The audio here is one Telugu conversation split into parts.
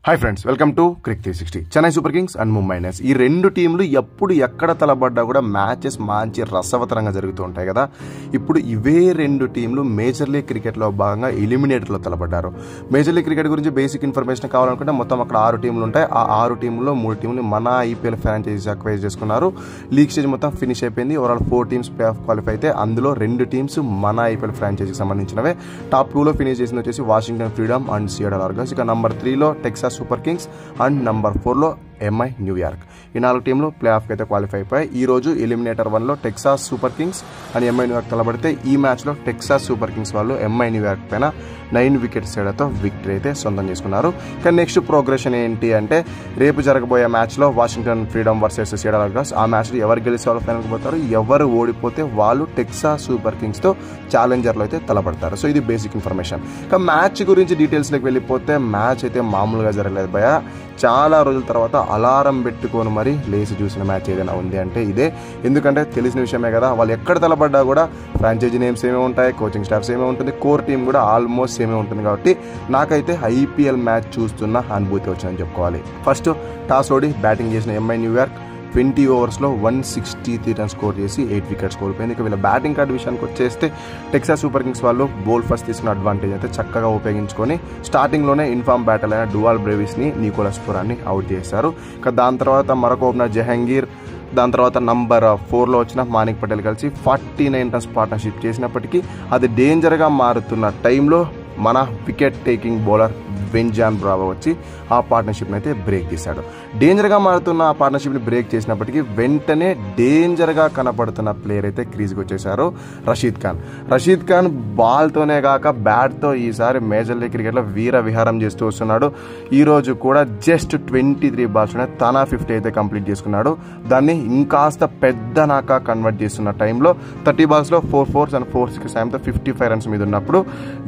Hi friends, welcome to Crick 360. Chennai super Kings and Mumbai Indians ఈ రెండు టీంలు ఎప్పుడు ఎక్కడ తలబడ్డా కూడా మ్యాచెస్ మంచి రసవతరంగా జరుగుతూ ఉంటాయి కదా. ఇప్పుడు ఇవే రెండు టీంలు మేజర్ లీగ్ క్రికెట్లో భాగంగా ఎలిమినేటర్లో తలబడ్డారు. మేజర్ లీగ్ క్రికెట్ గురించి బేసిక్ ఇన్ఫర్మేషన్ కావాలనుకుంటే మొత్తం అక్కడ 6 టీంలు ఉంటాయి. ఆ 6 టీంలో 3 టీంలు మన ఐపీఎల్ ఫ్రాంచైజీస్ అక్వైర్ చేసుకున్నారు. లీగ్ స్టేజ్ మొత్తం ఫినిష్ అయిపోయింది. Overall 4 teams play of qualify అయితే అందులో 2 టీమ్స్ మన ఐపీఎల్ ఫ్రాంచైజీకి సంబంధించినవే. టాప్ 2లో ఫినిష్ చేసింది వచ్చేసి వాషింగ్టన్ ఫ్రీడమ్ అండ్ సియాటల్ ఆర్గన్స్. ఇక నంబర్ 3లో Texas Super Kings and number 4లో ఎంఐ న్యూయార్క్. ఈ 4 టీంలు ప్లే ఆఫ్కి అయితే క్వాలిఫై అయిపోయాయి. ఈ రోజు ఎలిమినేటర్ 1లో Texas Super Kings and MI New York తలబడితే ఈ మ్యాచ్లో టెక్సాస్ సూపర్ కింగ్స్ వాళ్ళు ఎంఐ న్యూయార్క్ పైన 9 వికెట్స్ తేడాతో విక్టరీ అయితే సొంతం చేసుకున్నారు. కానీ నెక్స్ట్ ప్రోగ్రెషన్ ఏంటి అంటే రేపు జరగబోయే మ్యాచ్లో Washington freedom versus Seattle organs. ఆ మ్యాచ్లో ఎవరు గెలిచే వాళ్ళు ఫైనల్కి పోతారు, ఎవరు ఓడిపోతే వాళ్ళు టెక్సాస్ సూపర్ కింగ్స్తో ఛాలెంజర్లో అయితే తలపడతారు. సో ఇది బేసిక్ ఇన్ఫర్మేషన్. ఇక మ్యాచ్ గురించి డీటెయిల్స్లోకి వెళ్ళిపోతే మ్యాచ్ అయితే మామూలుగా జరగలేదు భయ. చాలా రోజుల తర్వాత అలారం పెట్టుకొని మరి లేచి చూసిన మ్యాచ్ ఏదైనా ఉంది అంటే ఇదే. ఎందుకంటే తెలిసిన విషయమే కదా, వాళ్ళు ఎక్కడ తలపడ్డా కూడా ఫ్రాంచైజీ నేమ్స్ ఏమే ఉంటాయి, కోచింగ్ స్టాఫ్స్ ఏమే ఉంటుంది, కోర్ టీం కూడా ఆల్మోస్ట్ సేమే ఉంటుంది. కాబట్టి నాకైతే ఐపీఎల్ మ్యాచ్ చూస్తున్న అనుభూతి వచ్చిందని చెప్పుకోవాలి. ఫస్ట్ టాస్ ఓడి బ్యాటింగ్ చేసిన ఎంఐ న్యూయార్క్ 20 ఓవర్స్లో 163 రన్స్ స్కోర్ చేసి 8 వికెట్స్ కోల్పోయింది. ఇక వీళ్ళ బ్యాటింగ్ కార్డు విషయానికి వచ్చేస్తే టెక్సాస్ సూపర్ కింగ్స్ వాళ్ళు బౌల్ ఫస్ట్ తీసుకున్న అడ్వాంటేజ్ అయితే చక్కగా ఉపయోగించుకొని స్టార్టింగ్లోనే ఇన్ఫామ్ బ్యాటర్ అయిన డువాల్ బ్రేవిస్ని, నికోలస్ పురాన్ని అవుట్ చేశారు. ఇక దాని తర్వాత మరొక ఓపెనర్ జహంగీర్, దాని తర్వాత నంబర్ 4లో వచ్చిన మానిక్ పటేల్ కలిసి 49 రన్స్ పార్ట్నర్షిప్ చేసినప్పటికీ అది డేంజర్గా మారుతున్న టైంలో మన వికెట్ టేకింగ్ బౌలర్ వెంజాన్ బ్రావో వచ్చి ఆ పార్ట్నర్షిప్ని అయితే బ్రేక్ చేశాడు. డేంజర్గా మారుతున్న ఆ పార్ట్నర్షిప్ని బ్రేక్ చేసినప్పటికీ వెంటనే డేంజర్గా కనపడుతున్న ప్లేయర్ అయితే క్రీజ్కి వచ్చేశారు రషీద్ ఖాన్ బాల్తోనే కాక బ్యాట్తో ఈసారి మేజర్ లీగ్ క్రికెట్లో వీర విహారం చేస్తూ వస్తున్నాడు. ఈరోజు కూడా జస్ట్ 23 బాల్స్లోనే తన 50 అయితే కంప్లీట్ చేసుకున్నాడు. దాన్ని ఇంకాస్త పెద్ద నాకా కన్వర్ట్ చేస్తున్న టైంలో 30 బాల్స్లో 4 4s అండ్ 4 6 సాయంతో 55 రన్స్ మీద ఉన్నప్పుడు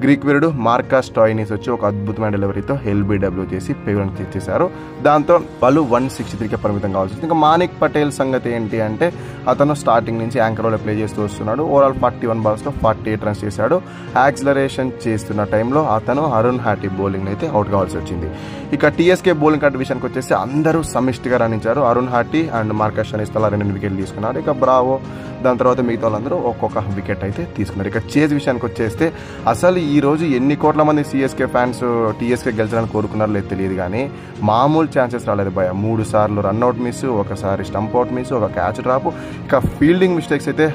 గ్రీక్ వీరుడు మార్కస్ స్టాయినిస్ వచ్చి ఒక అద్భుతమైన డెలివరీతో ఎల్బీడబ్ల్యూ చేసి పేగులను తీసేశారు. దాంతో వాళ్ళు 163కే పరిమితం కావాల్సి వచ్చింది. ఇంకా మానిక్ పటేల్ సంగతి ఏంటి అంటే అతను స్టార్టింగ్ నుంచి యాంకర్ రోల్ ప్లే చేస్తూ వస్తున్నాడు. ఓవరాల్ 41 బాల్స్లో 48 రన్స్ చేశాడు. యాక్సిలరేషన్ చేస్తున్న టైంలో అతను అరుణ్ హాటీ బౌలింగ్ అయితే అవుట్ కావాల్సి వచ్చింది. ఇక టీఎస్కే బౌలింగ్ కార్డు విషయానికి వచ్చేసి అందరూ సమిష్టిగా రాణించారు. Aaron Hardie and Marcus Stoinis తలా 2 వికెట్లు తీసుకున్నారు. ఇక బ్రావో, దాని తర్వాత మిగతా వాళ్ళందరూ ఒక్కొక్క వికెట్ అయితే తీసుకున్నారు. ఇక చేజ్ విషయానికి వచ్చేస్తే అసలు ఈ రోజు ఎన్ని కోట్ల మంది సిఎస్కే ఫ్యాన్స్ టీఎస్కే గెలిచాలని కోరుకున్నారో లేదు తెలియదు, కానీ మామూలు ఛాన్సెస్ రాలేదు భయ. 3 సార్లు రన్అట్ మిస్, ఒకసారి స్టంప్ అవుట్ మిస్, ఒక క్యాచ్ డ్రాప్, ఇక ఫీల్డింగ్ మిస్టేక్స్ అయితే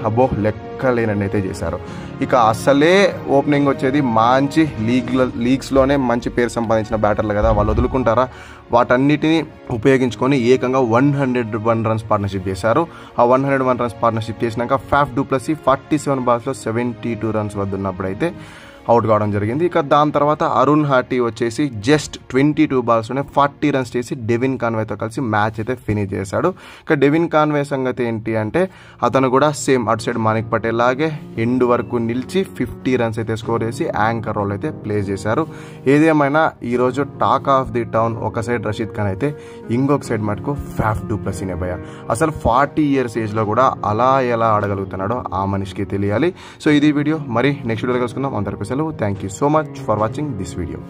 లెక్కలేనని అయితే చేశారు. ఇక అసలే ఓపెనింగ్ వచ్చేది మంచి లీగ్స్లోనే మంచి పేరు సంపాదించిన బ్యాటర్లు కదా, వాళ్ళు వదులుకుంటారా? వాటన్నిటిని ఉపయోగించుకొని ఏకంగా 101 రన్స్ పార్ట్నర్షిప్ చేశారు. ఆ 101 రన్స్ పార్ట్నర్షిప్ చేసినాక ఫాఫ్ డు ప్లెసీ 47 బాల్స్లో 72 రన్స్ వద్ద ఉన్నప్పుడు అయితే అవుట్ కావడం జరిగింది. ఇక దాని తర్వాత అరుణ్ హాటీ వచ్చేసి జస్ట్ 22 బాల్స్లోనే 40 రన్స్ చేసి డెవిన్ కాన్వేతో కలిసి మ్యాచ్ అయితే ఫినిష్ చేశాడు. ఇక డెవిన్ కాన్వే సంగతి ఏంటి అంటే అతను కూడా సేమ్ అటు సైడ్ మానిక్ పటేల్ లాగే ఎండ్ వరకు నిలిచి 50 రన్స్ అయితే స్కోర్ చేసి యాంకర్ రోల్ అయితే ప్లే చేశారు. ఏదేమైనా ఈరోజు టాక్ ఆఫ్ ది టౌన్ ఒక సైడ్ రషీద్ ఖాన్ అయితే ఇంకొక సైడ్ మటుకు ఫాఫ్ డు ప్లెసీనే భయ. అసలు 40 ఇయర్స్ ఏజ్లో కూడా అలా ఎలా ఆడగలుగుతున్నాడో ఆ మనిషికి తెలియాలి. సో ఇది వీడియో, మరి నెక్స్ట్ వీడియోలో కలుసుకుందాం. అందరికీ సెలవు. Thank you so much for watching this video.